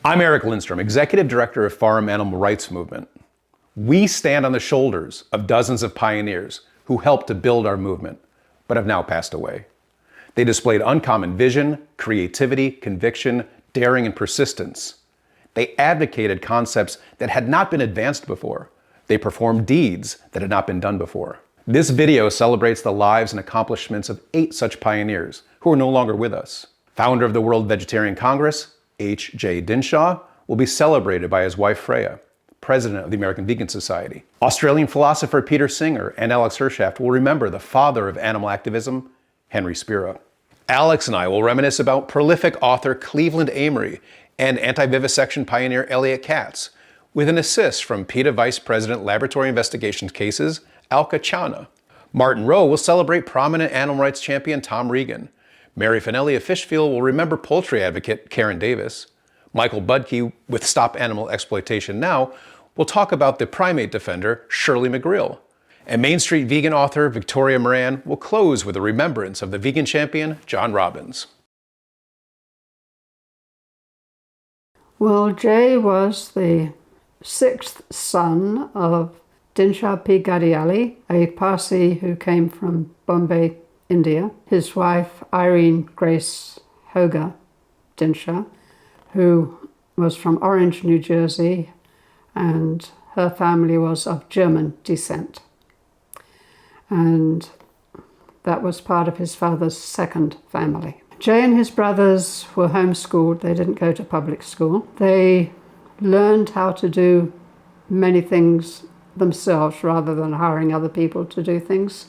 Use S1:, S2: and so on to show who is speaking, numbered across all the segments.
S1: I'm Eric Lindstrom, Executive Director of Farm Animal Rights Movement. We stand on the shoulders of dozens of pioneers who helped to build our movement, but have now passed away. They displayed uncommon vision, creativity, conviction, daring, and persistence. They advocated concepts that had not been advanced before. They performed deeds that had not been done before. This video celebrates the lives and accomplishments of 8 such pioneers who are no longer with us. Founder of the World Vegetarian Congress, H.J. Dinshah, will be celebrated by his wife Freya, president of the American Vegan Society. Australian philosopher Peter Singer and Alex Hershaft will remember the father of animal activism, Henry Spira. Alex and I will reminisce about prolific author Cleveland Amory and anti-vivisection pioneer Elliot Katz, with an assist from PETA Vice President Laboratory Investigations Cases, Alka Chana. Martin Rowe will celebrate prominent animal rights champion Tom Regan. Mary Finelli of Fishfield will remember poultry advocate Karen Davis. Michael Budke, with Stop Animal Exploitation Now, will talk about the primate defender Shirley McGrill. And Main Street vegan author Victoria Moran will close with a remembrance of the vegan champion John Robbins.
S2: Well, Jay was the 6th son of Dinshah P. Gadiali, a Parsi who came from Bombay, India. His wife, Irene Grace Hoga Dinshah, who was from Orange, New Jersey, and her family was of German descent. And that was part of his father's second family. Jay and his brothers were homeschooled. They didn't go to public school. They learned how to do many things themselves rather than hiring other people to do things.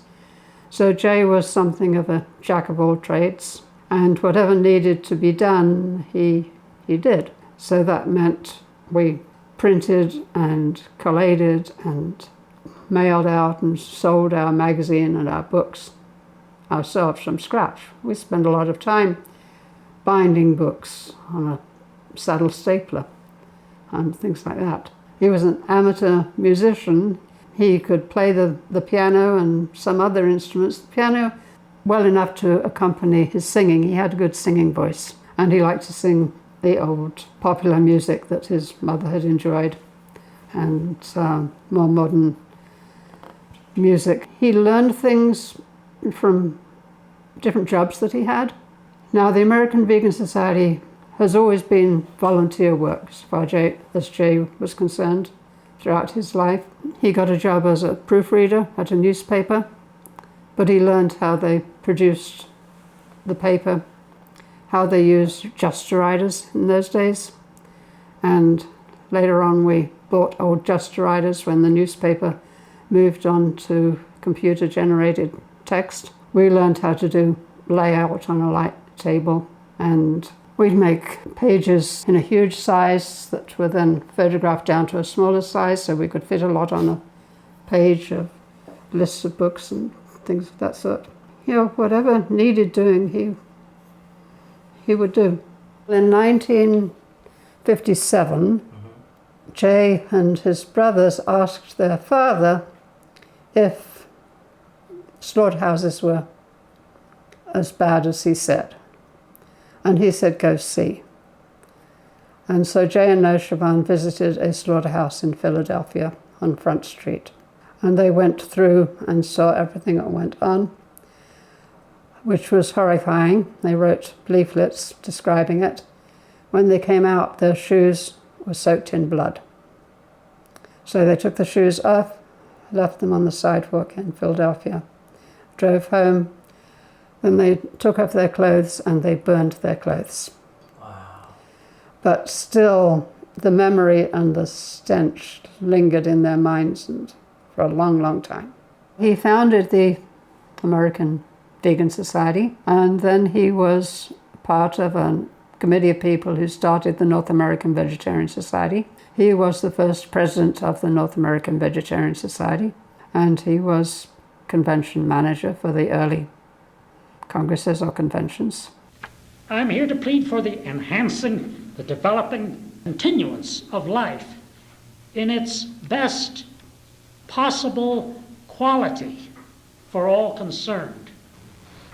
S2: So Jay was something of a jack of all trades, and whatever needed to be done, he did. So that meant we printed and collated and mailed out and sold our magazine and our books ourselves from scratch. We spent a lot of time binding books on a saddle stapler and things like that. He was an amateur musician. He could play the piano and some other instruments. The piano well enough to accompany his singing. He had a good singing voice, and he liked to sing the old popular music that his mother had enjoyed, and more modern music. He learned things from different jobs that he had. Now, the American Vegan Society has always been volunteer work as far as Jay was concerned throughout his life. He got a job as a proofreader at a newspaper, but he learned how they produced the paper, how they used justeriders in those days. And later on we bought old justeriders when the newspaper moved on to computer-generated text. We learned how to do layout on a light table, and we'd make pages in a huge size that were then photographed down to a smaller size so we could fit a lot on a page of lists of books and things of that sort. You know, whatever needed doing, he would do. In 1957, Jay and his brothers asked their father if slaughterhouses were as bad as he said. And he said, go see. And so Jay and Noshaban visited a slaughterhouse in Philadelphia on Front Street. And they went through and saw everything that went on, which was horrifying. They wrote leaflets describing it. When they came out, their shoes were soaked in blood. So they took the shoes off, left them on the sidewalk in Philadelphia, drove home. Then they took off their clothes and they burned their clothes. Wow. But still, the memory and the stench lingered in their minds and for a long, long time. He founded the American Vegan Society, and then he was part of a committee of people who started the North American Vegetarian Society. He was the first president of the North American Vegetarian Society, and he was convention manager for the early congresses or conventions.
S3: I'm here to plead for the enhancing, the developing continuance of life in its best possible quality for all concerned.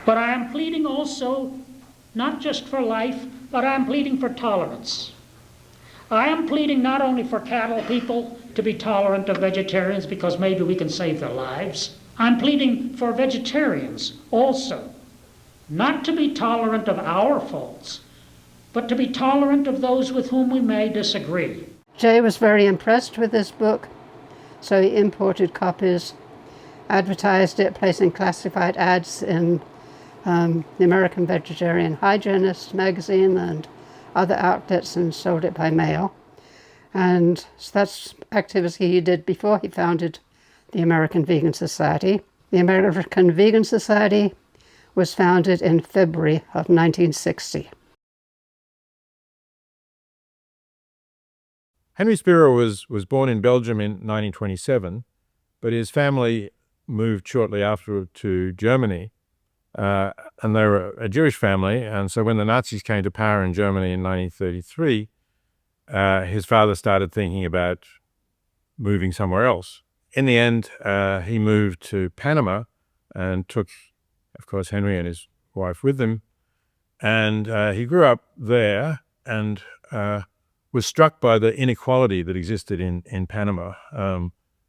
S3: But I am pleading also not just for life, but I'm pleading for tolerance. I am pleading not only for cattle people to be tolerant of vegetarians because maybe we can save their lives. I'm pleading for vegetarians also not to be tolerant of our faults, but to be tolerant of those with whom we may disagree.
S2: Jay was very impressed with this book, so he imported copies, advertised it, placing classified ads in the American Vegetarian Hygienist magazine and other outlets, and sold it by mail. And so that's activity he did before he founded the American Vegan Society. The American Vegan Society was founded in February of 1960.
S4: Henry Spira was born in Belgium in 1927, but his family moved shortly after to Germany, and they were a Jewish family. And so when the Nazis came to power in Germany in 1933, his father started thinking about moving somewhere else. In the end, he moved to Panama and took, of course, Henry and his wife with him. And he grew up there and was struck by the inequality that existed in Panama,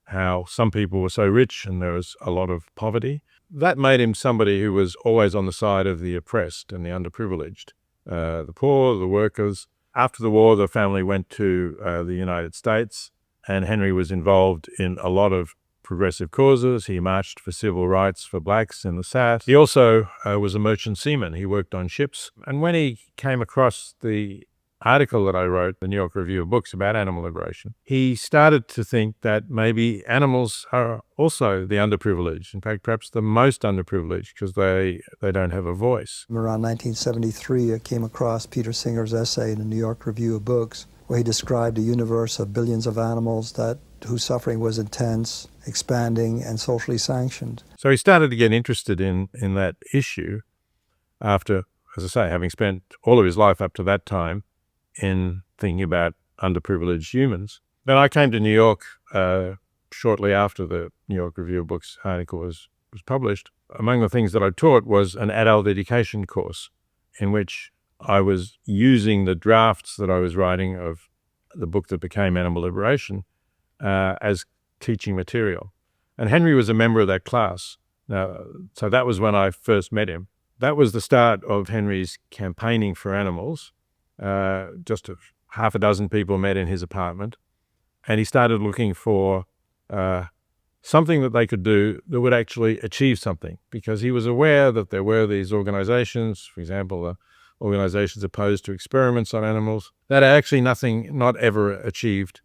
S4: how some people were so rich and there was a lot of poverty. That made him somebody who was always on the side of the oppressed and the underprivileged, the poor, the workers. After the war, the family went to the United States, and Henry was involved in a lot of progressive causes. He marched for civil rights for blacks in the South. He also was a merchant seaman. He worked on ships. And when he came across the article that I wrote, the New York Review of Books, about animal liberation, he started to think that maybe animals are also the underprivileged. In fact, perhaps the most underprivileged, because they don't have a voice.
S5: Around 1973, I came across Peter Singer's essay in the New York Review of Books, where he described a universe of billions of animals whose suffering was intense, expanding, and socially sanctioned.
S4: So he started to get interested in that issue after, as I say, having spent all of his life up to that time in thinking about underprivileged humans. Then I came to New York shortly after the New York Review of Books article was published. Among the things that I taught was an adult education course in which I was using the drafts that I was writing of the book that became Animal Liberation as teaching material. And Henry was a member of that class. So that was when I first met him. That was the start of Henry's campaigning for animals. Just half a dozen people met in his apartment, and he started looking for something that they could do that would actually achieve something, because he was aware that there were these organizations, for example, the organizations opposed to experiments on animals, that actually not ever achieved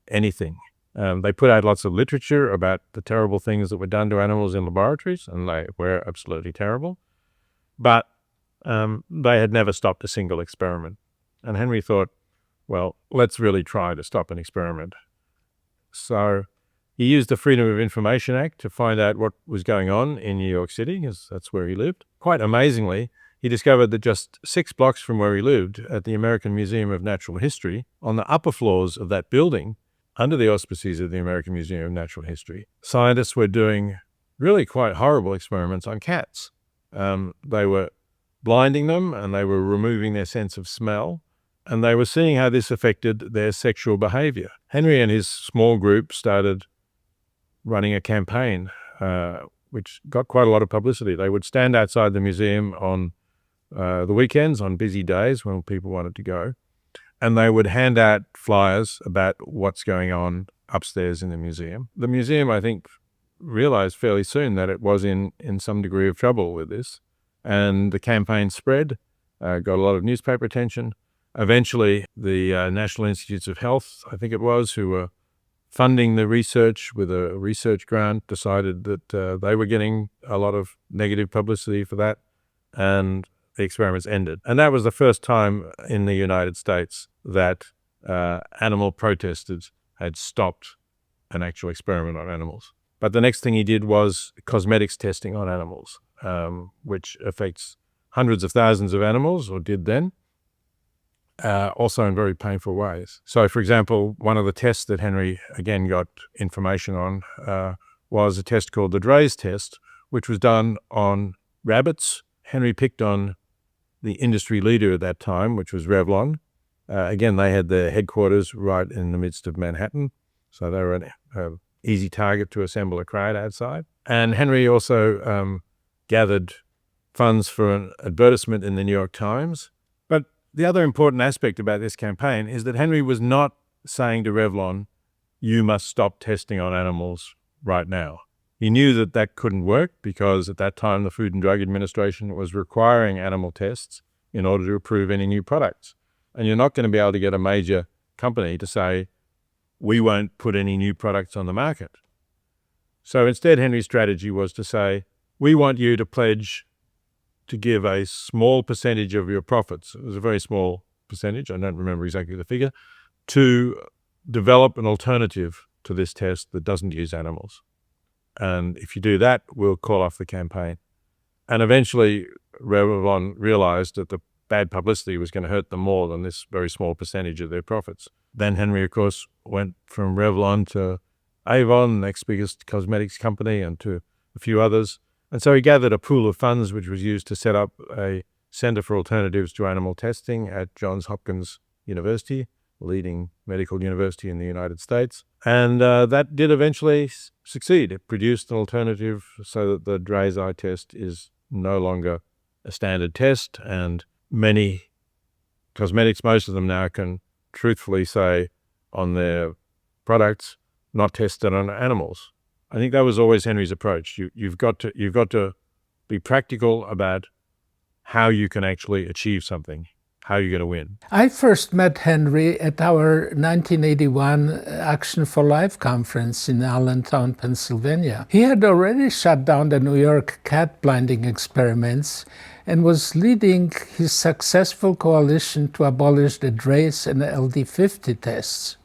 S4: anything. They put out lots of literature about the terrible things that were done to animals in laboratories, and they were absolutely terrible, but they had never stopped a single experiment. And Henry thought, well, let's really try to stop an experiment. So he used the Freedom of Information Act to find out what was going on in New York City, because that's where he lived. Quite amazingly, he discovered that just 6 blocks from where he lived, at the American Museum of Natural History, on the upper floors of that building, under the auspices of the American Museum of Natural History, scientists were doing really quite horrible experiments on cats. They were blinding them, and they were removing their sense of smell, and they were seeing how this affected their sexual behavior. Henry and his small group started running a campaign, which got quite a lot of publicity. They would stand outside the museum on the weekends, on busy days when people wanted to go, and they would hand out flyers about what's going on upstairs in the museum. The museum, I think, realized fairly soon that it was in some degree of trouble with this, and the campaign spread, got a lot of newspaper attention. Eventually, the National Institutes of Health, I think it was, who were funding the research with a research grant, decided that they were getting a lot of negative publicity for that, and the experiments ended. And that was the first time in the United States that animal protesters had stopped an actual experiment on animals. But the next thing he did was cosmetics testing on animals, which affects hundreds of thousands of animals, or did then, also in very painful ways. So, for example, one of the tests that Henry, again, got information on was a test called the Drey's test, which was done on rabbits. Henry picked on the industry leader at that time, which was Revlon, Again, they had their headquarters right in the midst of Manhattan, so they were an easy target to assemble a crowd outside. And Henry also gathered funds for an advertisement in the New York Times. But the other important aspect about this campaign is that Henry was not saying to Revlon, you must stop testing on animals right now. He knew that that couldn't work because at that time the Food and Drug Administration was requiring animal tests in order to approve any new products. And you're not going to be able to get a major company to say, we won't put any new products on the market. So instead, Henry's strategy was to say, we want you to pledge to give a small percentage of your profits, it was a very small percentage, I don't remember exactly the figure, to develop an alternative to this test that doesn't use animals. And if you do that, we'll call off the campaign. And eventually, Revlon realized that the bad publicity was going to hurt them more than this very small percentage of their profits. Then Henry, of course, went from Revlon to Avon, next biggest cosmetics company, and to a few others. And so he gathered a pool of funds which was used to set up a Center for Alternatives to Animal Testing at Johns Hopkins University, leading medical university in the United States. And that did eventually succeed. It produced an alternative so that the Dre's eye test is no longer a standard test, and many cosmetics, most of them now, can truthfully say on their products, not tested on animals. I think that was always Henry's approach. You've got to be practical about how you can actually achieve something, how you're going to win.
S6: I first met Henry at our 1981 Action for Life conference in Allentown, Pennsylvania. He had already shut down the New York cat blinding experiments and was leading his successful coalition to abolish the Dre's and the LD50 tests.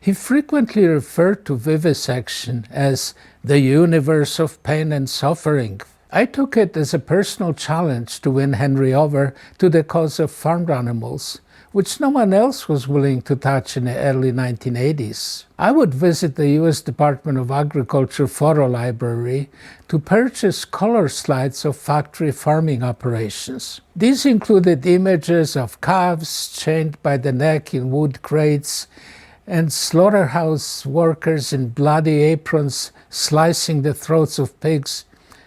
S6: He frequently referred to vivisection as the universe of pain and suffering. I took it as a personal challenge to win Henry over to the cause of farmed animals, which no one else was willing to touch in the early 1980s. I would visit the U.S. Department of Agriculture photo library to purchase color slides of factory farming operations. These included images of calves chained by the neck in wood crates and slaughterhouse workers in bloody aprons slicing the throats of pigs,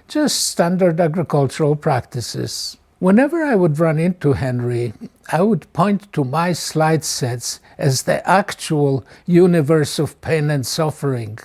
S6: just standard agricultural practices. Whenever I would run into Henry, I would point to my slide sets as the actual universe of pain and suffering.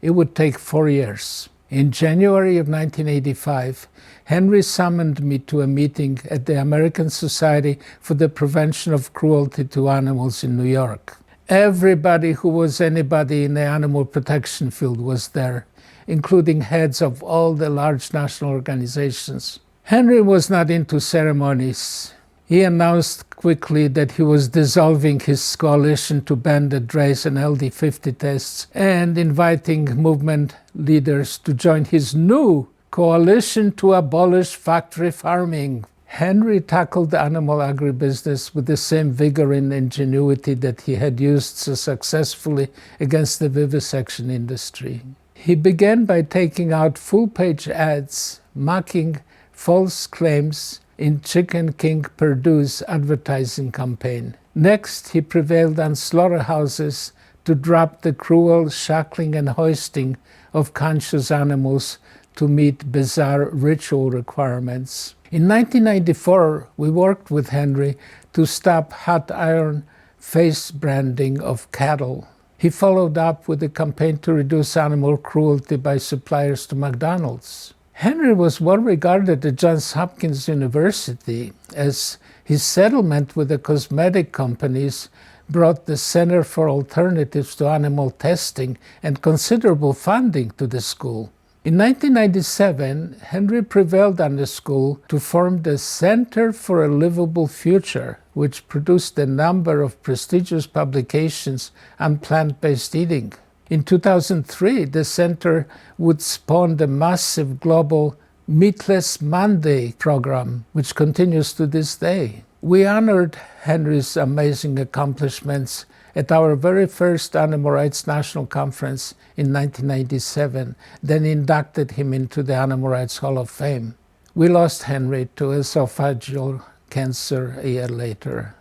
S6: It would take 4 years. In January of 1985, Henry summoned me to a meeting at the American Society for the Prevention of Cruelty to Animals in New York. Everybody who was anybody in the animal protection field was there, including heads of all the large national organizations. Henry was not into ceremonies. He announced quickly that he was dissolving his coalition to ban the Dre's and LD50 tests and inviting movement leaders to join his new coalition to abolish factory farming. Henry tackled animal agribusiness with the same vigor and ingenuity that he had used so successfully against the vivisection industry. He began by taking out full-page ads mocking false claims in Chicken King Perdue's advertising campaign. Next, he prevailed on slaughterhouses to drop the cruel shackling and hoisting of conscious animals to meet bizarre ritual requirements. In 1994, we worked with Henry to stop hot iron face branding of cattle. He followed up with a campaign to reduce animal cruelty by suppliers to McDonald's. Henry was well regarded at Johns Hopkins University, as his settlement with the cosmetic companies brought the Center for Alternatives to Animal Testing and considerable funding to the school. In 1997, Henry prevailed on the school to form the Center for a Livable Future, which produced a number of prestigious publications on plant-based eating. In 2003, the center would spawn the massive global Meatless Monday program, which continues to this day. We honored Henry's amazing accomplishments at our very first Animal Rights National Conference in 1997, then inducted him into the Animal Rights Hall of Fame. We lost Henry to esophageal cancer a year later.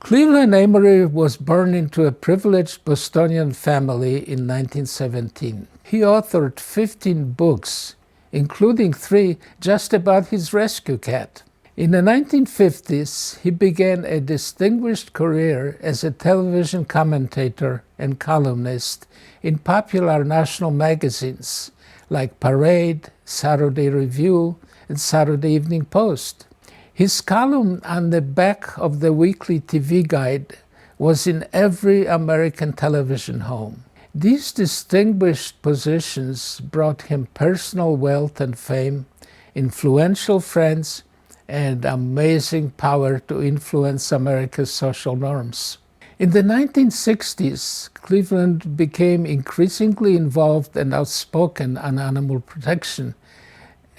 S6: Cleveland Amory was born into a privileged Bostonian family in 1917. He authored 15 books, including 3 just about his rescue cat. In the 1950s, he began a distinguished career as a television commentator and columnist in popular national magazines like Parade, Saturday Review, and Saturday Evening Post. His column on the back of the weekly TV guide was in every American television home. These distinguished positions brought him personal wealth and fame, influential friends, and amazing power to influence America's social norms. In the 1960s, Cleveland became increasingly involved and outspoken on animal protection,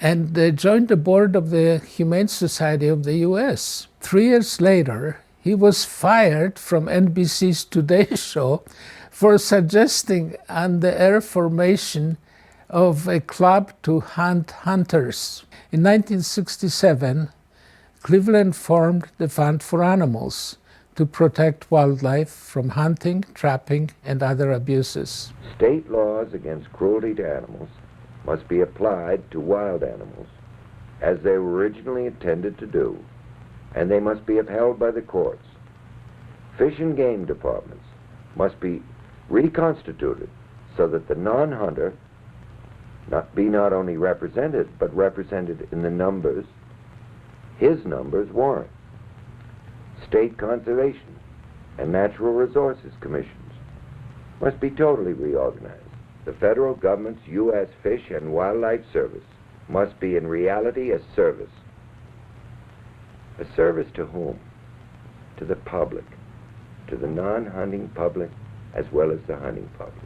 S6: and joined the board of the Humane Society of the U.S. 3 years later, he was fired from NBC's Today Show for suggesting on the air formation of a club to hunt hunters. In 1967, Cleveland formed the Fund for Animals to protect wildlife from hunting, trapping, and other abuses.
S7: State laws against cruelty to animals must be applied to wild animals as they were originally intended to do, and they must be upheld by the courts. Fish and game departments must be reconstituted so that the non-hunter be not only represented, but represented in the numbers his numbers warrant. State conservation and natural resources commissions must be totally reorganized. The federal government's U.S. Fish and Wildlife Service must be in reality a service. A service to whom? To the public, to the non-hunting public as well as the hunting public.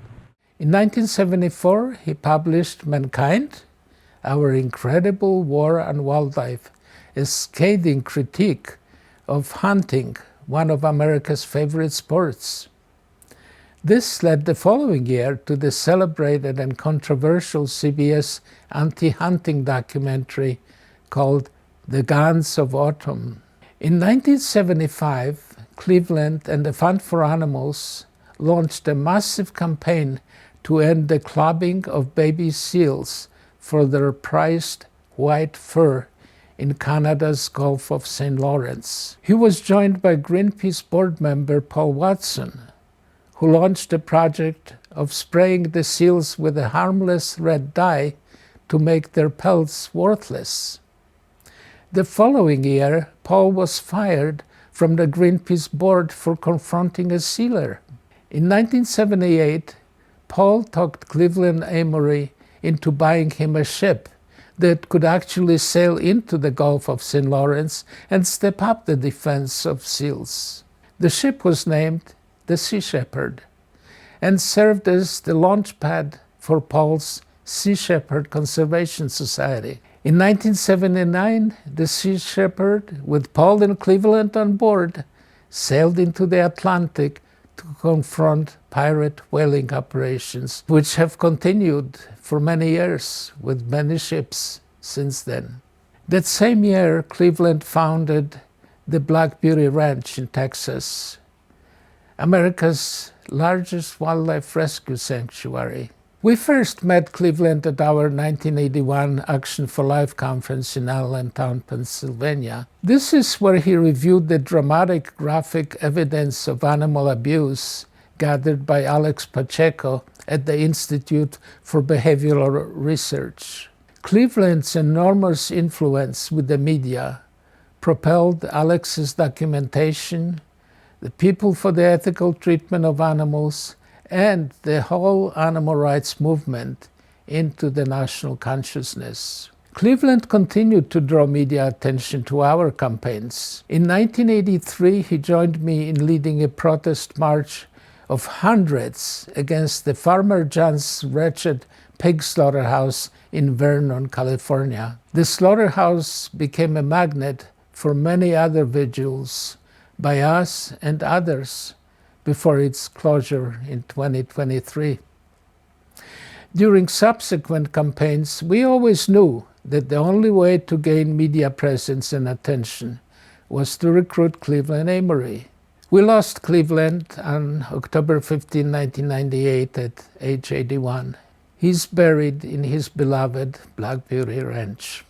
S6: In 1974, he published Mankind, Our Incredible War on Wildlife, a scathing critique of hunting, one of America's favorite sports. This led the following year to the celebrated and controversial CBS anti-hunting documentary called The Guns of Autumn. In 1975, Cleveland and the Fund for Animals launched a massive campaign to end the clubbing of baby seals for their prized white fur in Canada's Gulf of St. Lawrence. He was joined by Greenpeace board member Paul Watson, who launched a project of spraying the seals with a harmless red dye to make their pelts worthless. The following year, Paul was fired from the Greenpeace board for confronting a sealer. In 1978, Paul talked Cleveland Amory into buying him a ship that could actually sail into the Gulf of St. Lawrence and step up the defense of seals. The ship was named the Sea Shepherd and served as the launch pad for Paul's Sea Shepherd Conservation Society. In 1979, the Sea Shepherd, with Paul and Cleveland on board, sailed into the Atlantic to confront pirate whaling operations, which have continued for many years with many ships since then. That same year, Cleveland founded the Black Beauty Ranch in Texas, America's largest wildlife rescue sanctuary. We first met Cleveland at our 1981 Action for Life conference in Allentown, Pennsylvania. This is where he reviewed the dramatic graphic evidence of animal abuse gathered by Alex Pacheco at the Institute for Behavioral Research. Cleveland's enormous influence with the media propelled Alex's documentation, the People for the Ethical Treatment of Animals, and the whole animal rights movement into the national consciousness. Cleveland continued to draw media attention to our campaigns. In 1983, he joined me in leading a protest march of hundreds against the Farmer John's wretched pig slaughterhouse in Vernon, California. The slaughterhouse became a magnet for many other vigils by us and others before its closure in 2023. During subsequent campaigns, we always knew that the only way to gain media presence and attention was to recruit Cleveland Amory. We lost Cleveland on October 15, 1998 at age 81. He's buried in his beloved Black Beauty Ranch.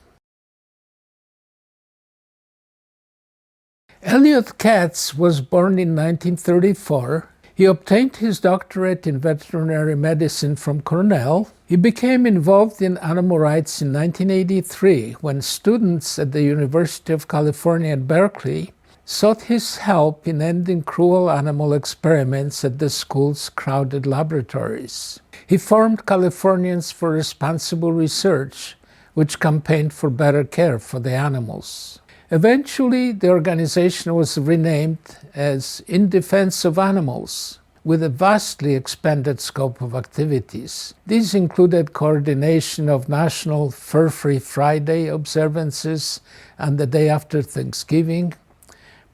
S6: Elliot Katz was born in 1934. He obtained his doctorate in veterinary medicine from Cornell. He became involved in animal rights in 1983 when students at the University of California at Berkeley sought his help in ending cruel animal experiments at the school's crowded laboratories. He formed Californians for Responsible Research, which campaigned for better care for the animals. Eventually, the organization was renamed as In Defense of Animals, with a vastly expanded scope of activities. These included coordination of National Fur-Free Friday observances and the day after Thanksgiving,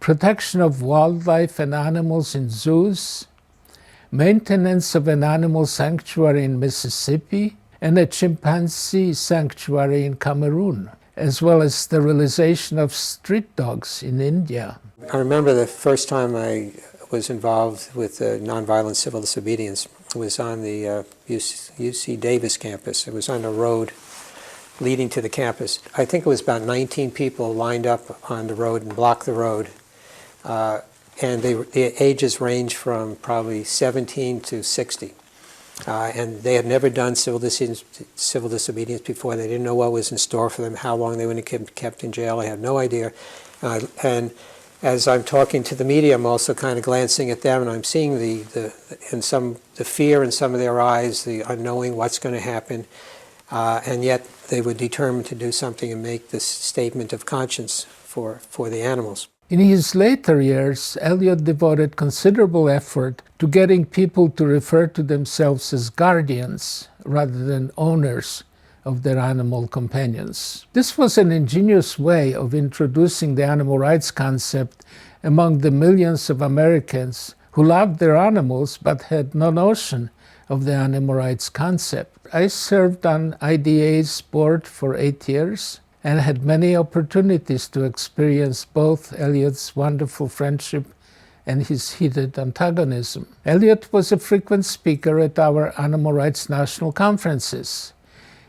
S6: protection of wildlife and animals in zoos, maintenance of an animal sanctuary in Mississippi, and a chimpanzee sanctuary in Cameroon, as well as sterilization of street dogs in India.
S8: I remember the first time I was involved with nonviolent civil disobedience. It was on the UC Davis campus. It was on a road leading to the campus. I think it was about 19 people lined up on the road and blocked the road. And the ages range from probably 17 to 60. And they had never done civil disobedience before. They didn't know what was in store for them, how long they would have been kept in jail. They had no idea. And as I'm talking to the media, I'm also kind of glancing at them, and I'm seeing the fear in some of their eyes, the unknowing what's going to happen. And yet they were determined to do something and make this statement of conscience for the animals.
S6: In his later years, Elliot devoted considerable effort to getting people to refer to themselves as guardians rather than owners of their animal companions. This was an ingenious way of introducing the animal rights concept among the millions of Americans who loved their animals but had no notion of the animal rights concept. I served on IDA's board for 8 years and had many opportunities to experience both Elliot's wonderful friendship and his heated antagonism. Elliot was a frequent speaker at our animal rights national conferences.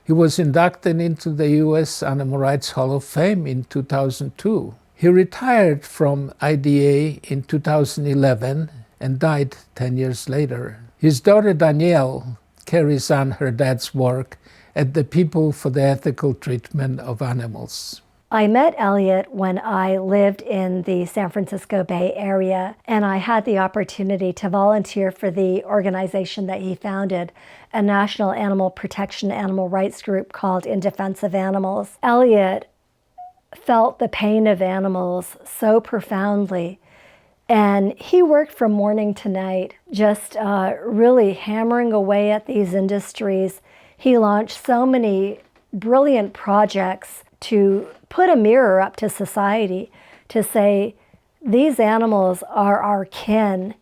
S6: He was inducted into the U.S. Animal Rights Hall of Fame in 2002. He retired from IDA in 2011 and died 10 years later. His daughter Danielle carries on her dad's work at the People for the Ethical Treatment of Animals.
S9: I met Elliot when I lived in the San Francisco Bay Area, and I had the opportunity to volunteer for the organization that he founded, a national animal protection animal rights group called In Defense of Animals. Elliot felt the pain of animals so profoundly, and he worked from morning to night, just really hammering away at these industries. He launched so many brilliant projects to put a mirror up to society to say, these animals are our kin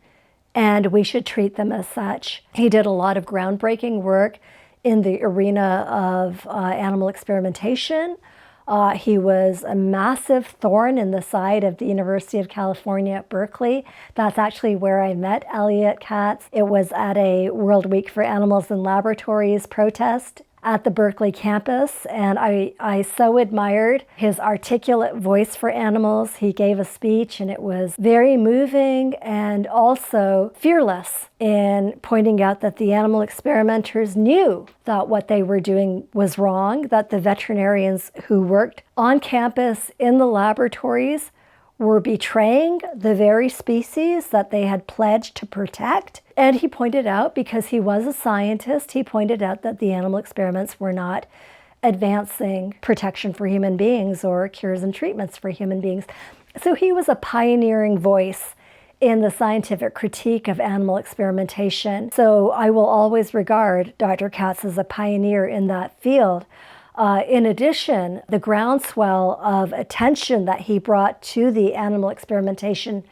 S9: and we should treat them as such. He did a lot of groundbreaking work in the arena of animal experimentation. He was a massive thorn in the side of the University of California at Berkeley. That's actually where I met Elliot Katz. It was at a World Week for Animals in Laboratories protest at the Berkeley campus, and I so admired his articulate voice for animals. He gave a speech, and it was very moving and also fearless in pointing out that the animal experimenters knew that what they were doing was wrong, that the veterinarians who worked on campus in the laboratories were betraying the very species that they had pledged to protect. And he pointed out, because he was a scientist, he pointed out that the animal experiments were not advancing protection for human beings or cures and treatments for human beings. So he was a pioneering voice in the scientific critique of animal experimentation. So I will always regard Dr. Katz as a pioneer in that field. In addition, the groundswell of attention that he brought to the animal experimentation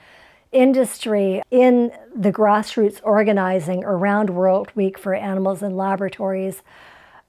S9: industry in the grassroots organizing around World Week for Animals in Laboratories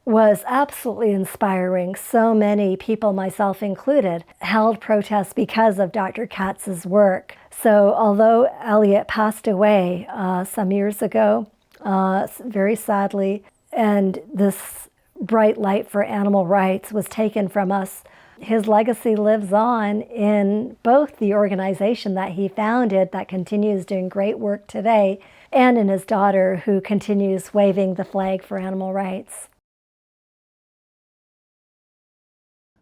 S9: was absolutely inspiring. So many people, myself included, held protests because of Dr. Katz's work. So although Elliot passed away some years ago, very sadly, and this bright light for animal rights was taken from us, his legacy lives on in both the organization that he founded that continues doing great work today, and in his daughter who continues waving the flag for animal rights.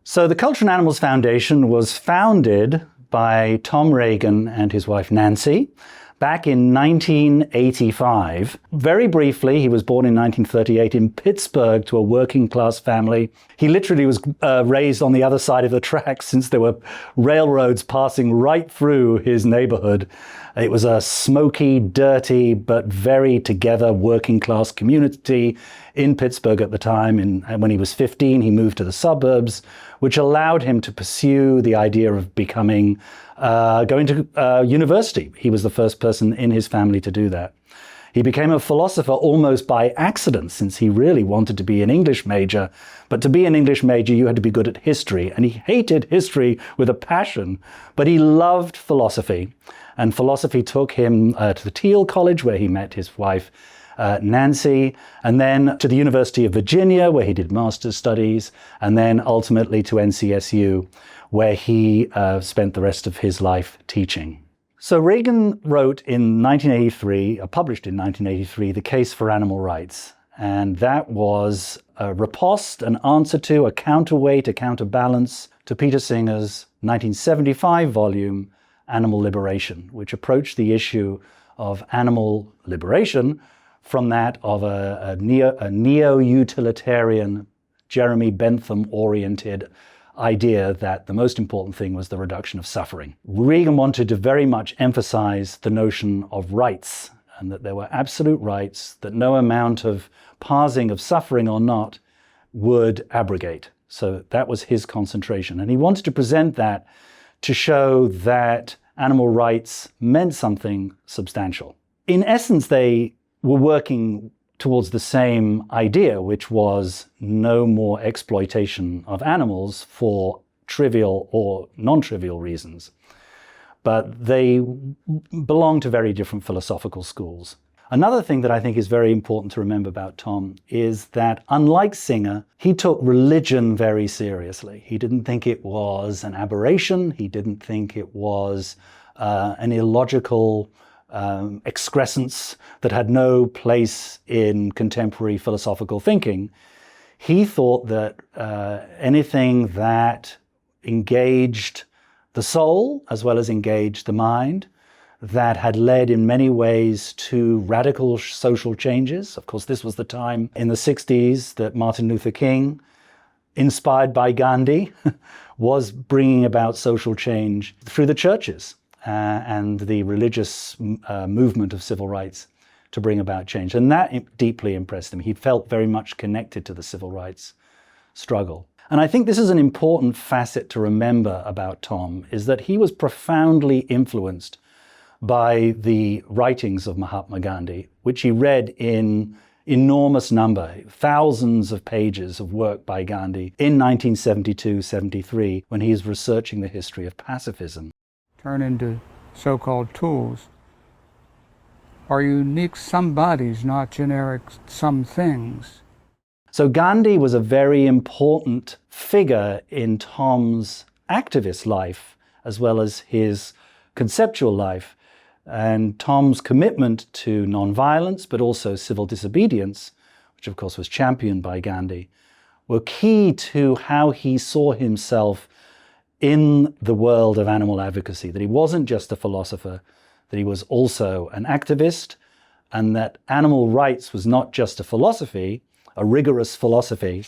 S10: So the Culture and Animals Foundation was founded by Tom Reagan and his wife Nancy back in 1985. Very briefly, he was born in 1938 in Pittsburgh to a working class family. He literally was raised on the other side of the tracks since there were railroads passing right through his neighborhood. It was a smoky, dirty, but very together working class community in Pittsburgh at the time. And when he was 15, he moved to the suburbs, which allowed him to pursue the idea of becoming, going to university. He was the first person in his family to do that. He became a philosopher almost by accident, since he really wanted to be an English major. But to be an English major, you had to be good at history. And he hated history with a passion, but he loved philosophy. And philosophy took him to the Thiel College, where he met his wife, Nancy, and then to the University of Virginia, where he did master's studies, and then ultimately to NCSU, where he spent the rest of his life teaching. So Reagan wrote in 1983, published in 1983, The Case for Animal Rights. And that was a riposte, an answer to, a counterweight, a counterbalance to Peter Singer's 1975 volume, Animal Liberation, which approached the issue of animal liberation from that of a neo-utilitarian, Jeremy Bentham-oriented idea that the most important thing was the reduction of suffering. Reagan wanted to very much emphasize the notion of rights, and that there were absolute rights that no amount of parsing of suffering or not would abrogate. So that was his concentration. And he wanted to present that to show that animal rights meant something substantial. In essence, they were working towards the same idea, which was no more exploitation of animals for trivial or non-trivial reasons. But they belong to very different philosophical schools. Another thing that I think is very important to remember about Tom is that, unlike Singer, he took religion very seriously. He didn't think it was an aberration. He didn't think it was an illogical excrescence that had no place in contemporary philosophical thinking. He thought that anything that engaged the soul as well as engaged the mind, that had led in many ways to radical social changes. Of course, this was the time in the 60s that Martin Luther King, inspired by Gandhi, was bringing about social change through the churches and the religious movement of civil rights to bring about change. And that deeply impressed him. He felt very much connected to the civil rights struggle. And I think this is an important facet to remember about Tom, is that he was profoundly influenced by the writings of Mahatma Gandhi, which he read in enormous number, thousands of pages of work by Gandhi in 1972-73, when he was researching the history of pacifism.
S11: Turn into so-called tools are unique somebodies, not generic some things.
S10: So Gandhi was a very important figure in Tom's activist life, as well as his conceptual life. And Tom's commitment to nonviolence, but also civil disobedience, which of course was championed by Gandhi, were key to how he saw himself in the world of animal advocacy, that he wasn't just a philosopher, that he was also an activist, and that animal rights was not just a philosophy, a rigorous philosophy,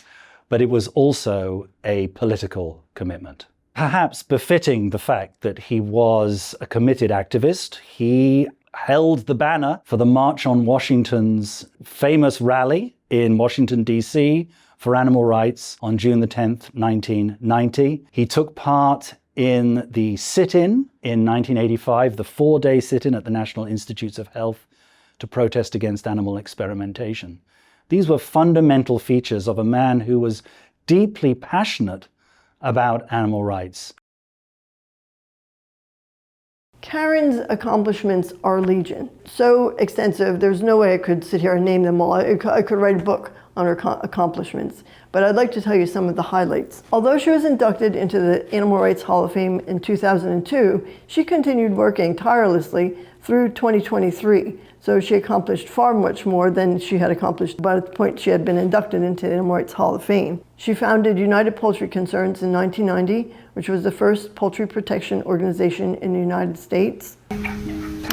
S10: but it was also a political commitment. Perhaps befitting the fact that he was a committed activist, he held the banner for the March on Washington's famous rally in Washington, D.C. for animal rights on June the 10th, 1990. He took part in the sit-in in 1985, the 4-day sit-in at the National Institutes of Health to protest against animal experimentation. These were fundamental features of a man who was deeply passionate about animal rights.
S12: Karen's accomplishments are legion. So extensive, there's no way I could sit here and name them all. I could write a book on her accomplishments, but I'd like to tell you some of the highlights. Although she was inducted into the Animal Rights Hall of Fame in 2002, she continued working tirelessly through 2023. So she accomplished far much more than she had accomplished by the point she had been inducted into the Animal Rights Hall of Fame. She founded United Poultry Concerns in 1990, which was the first poultry protection organization in the United States.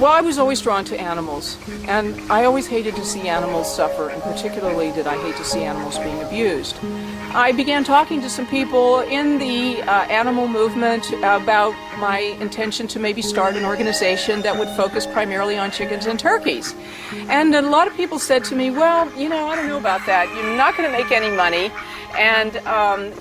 S13: Well, I was always drawn to animals, and I always hated to see animals suffer, and particularly did I hate to see animals being abused. I began talking to some people in the animal movement about my intention to maybe start an organization that would focus primarily on chickens and turkeys. And a lot of people said to me, well, you know, I don't know about that. You're not going to make any money. And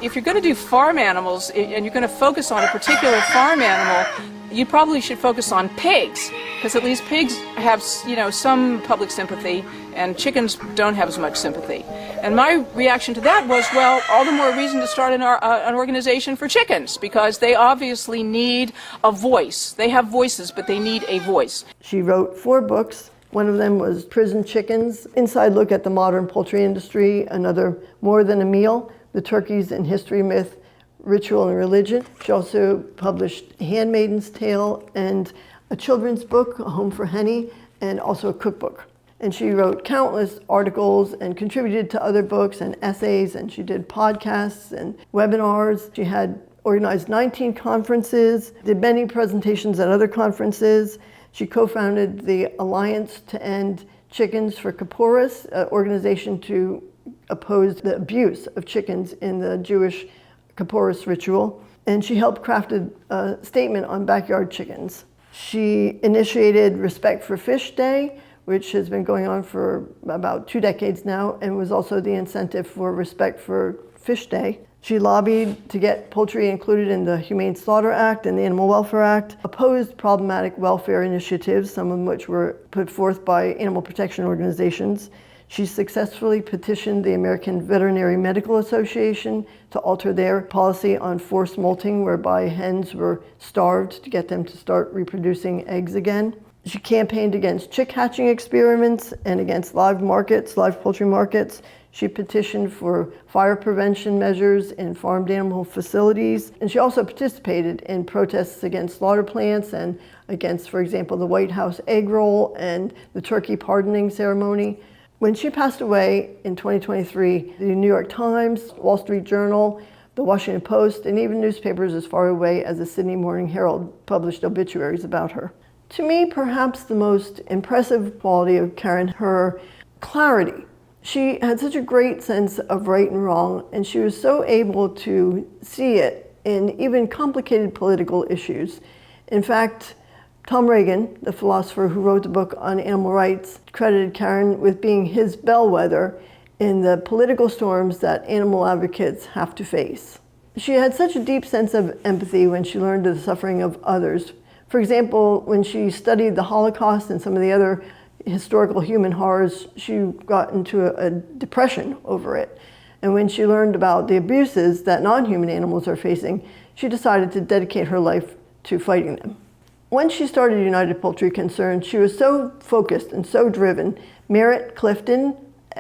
S13: if you're going to do farm animals and you're going to focus on a particular farm animal, you probably should focus on pigs, because at least pigs have, you know, some public sympathy, and chickens don't have as much sympathy. And my reaction to that was, well, all the more reason to start an organization for chickens, because they obviously need a voice. They have voices, but they need a voice.
S12: She wrote 4 books. One of them was Prison Chickens, Inside Look at the Modern Poultry Industry, another More Than a Meal, The Turkeys in History, Myth, Ritual and Religion. She also published Handmaiden's Tale and a children's book, A Home for Henny, and also a cookbook. And she wrote countless articles and contributed to other books and essays, and she did podcasts and webinars. She had organized 19 conferences, did many presentations at other conferences. She co-founded the Alliance to End Chickens for Kippuris, an organization to oppose the abuse of chickens in the Jewish Kippuris ritual, and she helped craft a statement on backyard chickens. She initiated Respect for Fish Day, which has been going on for about 2 decades now, and was also the incentive for Respect for Fish Day. She lobbied to get poultry included in the Humane Slaughter Act and the Animal Welfare Act, opposed problematic welfare initiatives, some of which were put forth by animal protection organizations. She successfully petitioned the American Veterinary Medical Association to alter their policy on forced molting, whereby hens were starved to get them to start reproducing eggs again. She campaigned against chick hatching experiments and against live poultry markets. She petitioned for fire prevention measures in farmed animal facilities. And she also participated in protests against slaughter plants and against, for example, the White House egg roll and the turkey pardoning ceremony. When she passed away in 2023, the New York Times, Wall Street Journal, the Washington Post, and even newspapers as far away as the Sydney Morning Herald published obituaries about her. To me, perhaps the most impressive quality of Karen, her clarity. She had such a great sense of right and wrong, and she was so able to see it in even complicated political issues. In fact, Tom Reagan, the philosopher who wrote the book on animal rights, credited Karen with being his bellwether in the political storms that animal advocates have to face. She had such a deep sense of empathy when she learned of the suffering of others. For example, when she studied the Holocaust and some of the other historical human horrors, she got into a depression over it. And when she learned about the abuses that non-human animals are facing, she decided to dedicate her life to fighting them. When she started United Poultry Concerns, she was so focused and so driven. Merritt Clifton,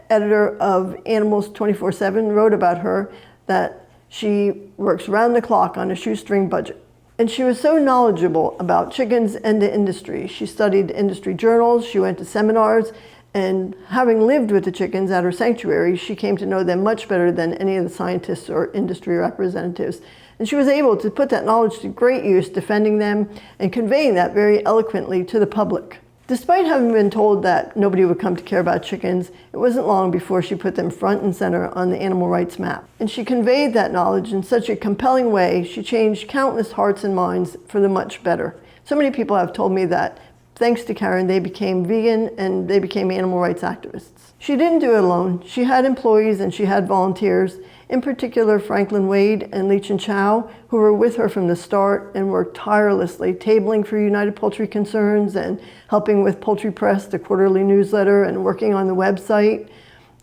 S12: editor of Animals 24/7, wrote about her that she works round the clock on a shoestring budget. And she was so knowledgeable about chickens and the industry. She studied industry journals, she went to seminars, and having lived with the chickens at her sanctuary, she came to know them much better than any of the scientists or industry representatives. And she was able to put that knowledge to great use, defending them and conveying that very eloquently to the public. Despite having been told that nobody would come to care about chickens, it wasn't long before she put them front and center on the animal rights map. And she conveyed that knowledge in such a compelling way, she changed countless hearts and minds for the much better. So many people have told me that thanks to Karen, they became vegan and they became animal rights activists. She didn't do it alone. She had employees and she had volunteers, in particular Franklin Wade and Lee-Chin Chow, who were with her from the start and worked tirelessly, tabling for United Poultry Concerns and helping with Poultry Press, the quarterly newsletter, and working on the website.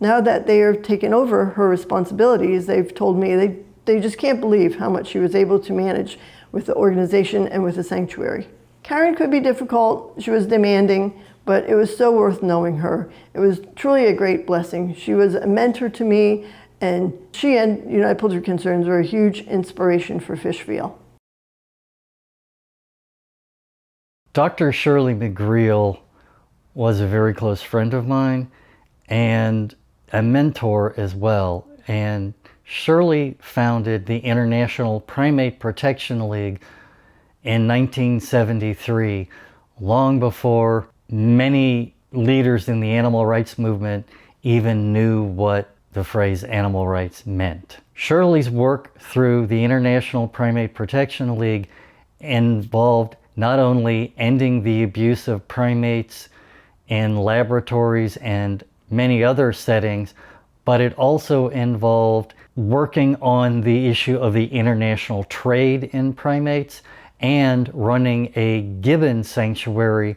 S12: Now that they are taking over her responsibilities, they've told me they just can't believe how much she was able to manage with the organization and with the sanctuary. Karen could be difficult, she was demanding, but it was so worth knowing her. It was truly a great blessing. She was a mentor to me, and she and United Poultry Concerns were a huge inspiration for Fishville.
S14: Dr. Shirley McGreal was a very close friend of mine and a mentor as well. And Shirley founded the International Primate Protection League in 1973, long before many leaders in the animal rights movement even knew what the phrase animal rights meant. Shirley's work through the International Primate Protection League involved not only ending the abuse of primates in laboratories and many other settings, but it also involved working on the issue of the international trade in primates and running a gibbon sanctuary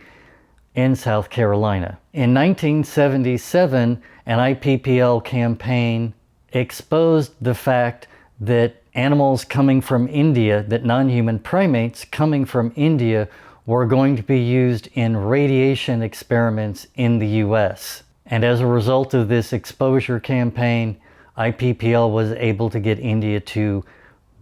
S14: in South Carolina. In 1977, an IPPL campaign exposed the fact that animals coming from India, that non-human primates coming from India, were going to be used in radiation experiments in the US. And as a result of this exposure campaign, IPPL was able to get India to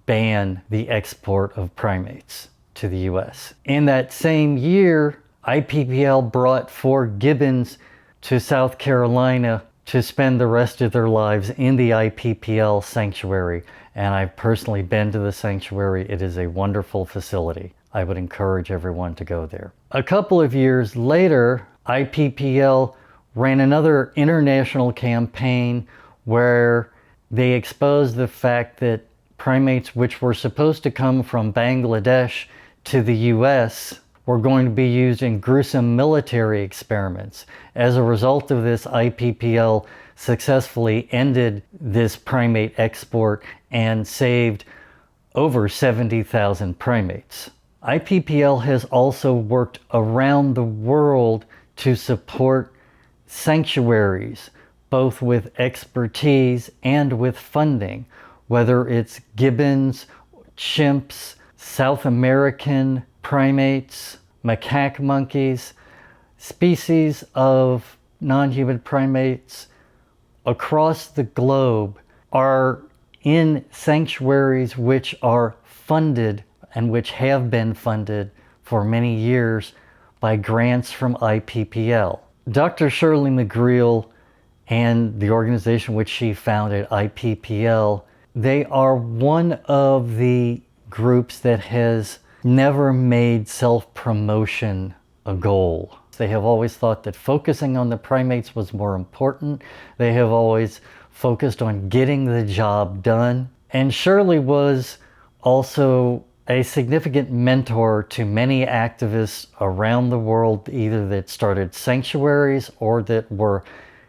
S14: ban the export of primates to the US. In that same year, IPPL brought 4 gibbons to South Carolina to spend the rest of their lives in the IPPL sanctuary. And I've personally been to the sanctuary. It is a wonderful facility. I would encourage everyone to go there. A couple of years later, IPPL ran another international campaign where they exposed the fact that primates which were supposed to come from Bangladesh to the US were going to be used in gruesome military experiments. As a result of this, IPPL successfully ended this primate export and saved over 70,000 primates. IPPL has also worked around the world to support sanctuaries, both with expertise and with funding, whether it's gibbons, chimps, South American primates, macaque monkeys, species of non-human primates across the globe are in sanctuaries which are funded and which have been funded for many years by grants from IPPL. Dr. Shirley McGreal and the organization which she founded, IPPL, they are one of the groups that has never made self-promotion a goal. They have always thought that focusing on the primates was more important. They have always focused on getting the job done. And Shirley was also a significant mentor to many activists around the world, either that started sanctuaries or that were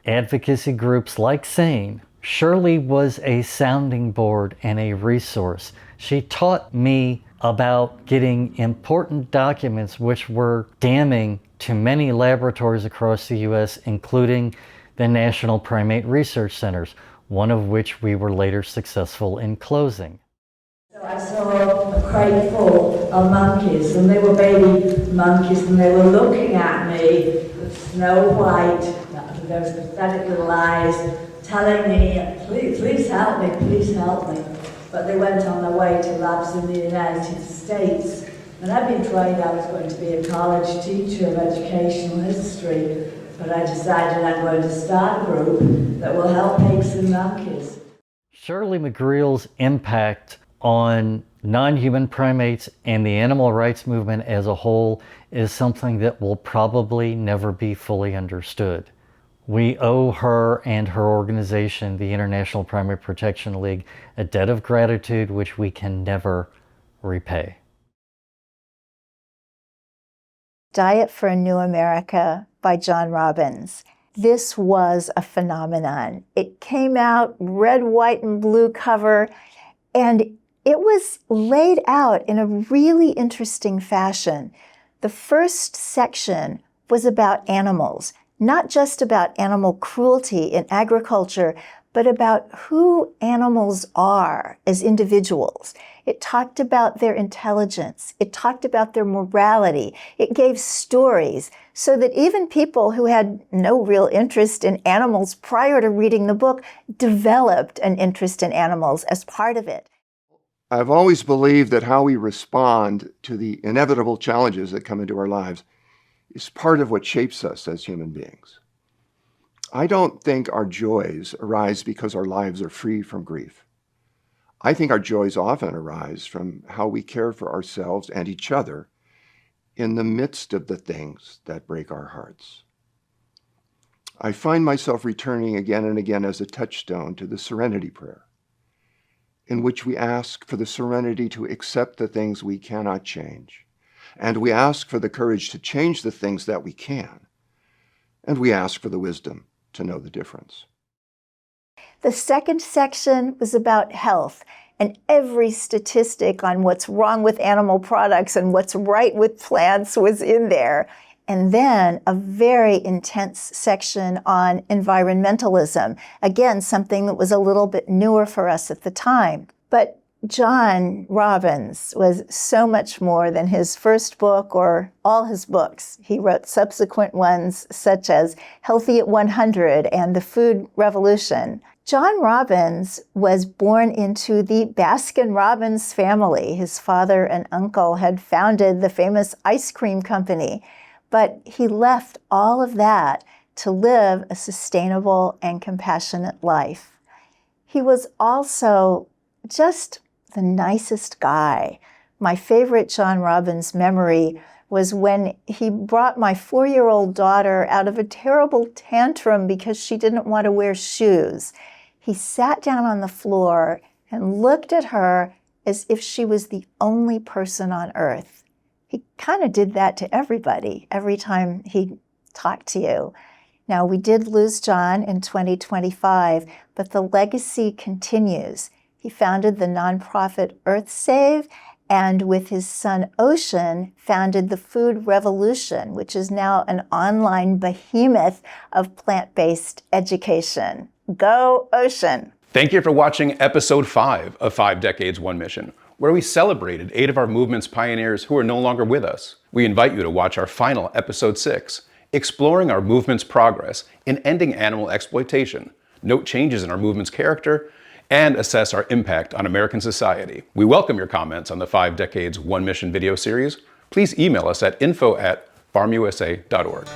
S14: advocacy groups like SANE. Shirley was a sounding board and a resource. She taught me about getting important documents which were damning to many laboratories across the US, including the National Primate Research Centers, one of which we were later successful in closing.
S15: So I saw a crate full of monkeys, and they were baby monkeys, and they were looking at me with snow white, those pathetic little eyes, telling me, please help me, please help me. But they went on their way to labs in the United States. And I'd been trained I was going to be a college teacher of educational history, but I decided I'm going to start a group that will help pigs and monkeys.
S14: Shirley McGreal's impact on non-human primates and the animal rights movement as a whole is something that will probably never be fully understood. We owe her and her organization, the International Primate Protection League, a debt of gratitude which we can never repay.
S16: Diet for a New America by John Robbins. This was a phenomenon. It came out red, white, and blue cover, and it was laid out in a really interesting fashion. The first section was about animals, not just about animal cruelty in agriculture, but about who animals are as individuals. It talked about their intelligence. It talked about their morality. It gave stories so that even people who had no real interest in animals prior to reading the book developed an interest in animals as part of it.
S17: I've always believed that how we respond to the inevitable challenges that come into our lives is part of what shapes us as human beings. I don't think our joys arise because our lives are free from grief. I think our joys often arise from how we care for ourselves and each other in the midst of the things that break our hearts. I find myself returning again and again as a touchstone to the Serenity Prayer, in which we ask for the serenity to accept the things we cannot change, and we ask for the courage to change the things that we can, and we ask for the wisdom to know the difference.
S16: The second section was about health, and every statistic on what's wrong with animal products and what's right with plants was in there. And then a very intense section on environmentalism. Again, something that was a little bit newer for us at the time. But John Robbins was so much more than his first book or all his books. He wrote subsequent ones such as Healthy at 100 and The Food Revolution. John Robbins was born into the Baskin-Robbins family. His father and uncle had founded the famous ice cream company, but he left all of that to live a sustainable and compassionate life. He was also just the nicest guy. My favorite John Robbins memory was when he brought my 4-year-old daughter out of a terrible tantrum because she didn't want to wear shoes. He sat down on the floor and looked at her as if she was the only person on earth. He kind of did that to everybody every time he talked to you. Now, we did lose John in 2025, but the legacy continues. He founded the nonprofit EarthSave, and with his son Ocean, founded the Food Revolution, which is now an online behemoth of plant-based education. Go Ocean!
S1: Thank you for watching episode 5 of 5 Decades, 1 Mission, where we celebrated 8 of our movement's pioneers who are no longer with us. We invite you to watch our final episode 6, exploring our movement's progress in ending animal exploitation, note changes in our movement's character, and assess our impact on American society. We welcome your comments on the 5 Decades, 1 Mission video series. Please email us at info@farmusa.org.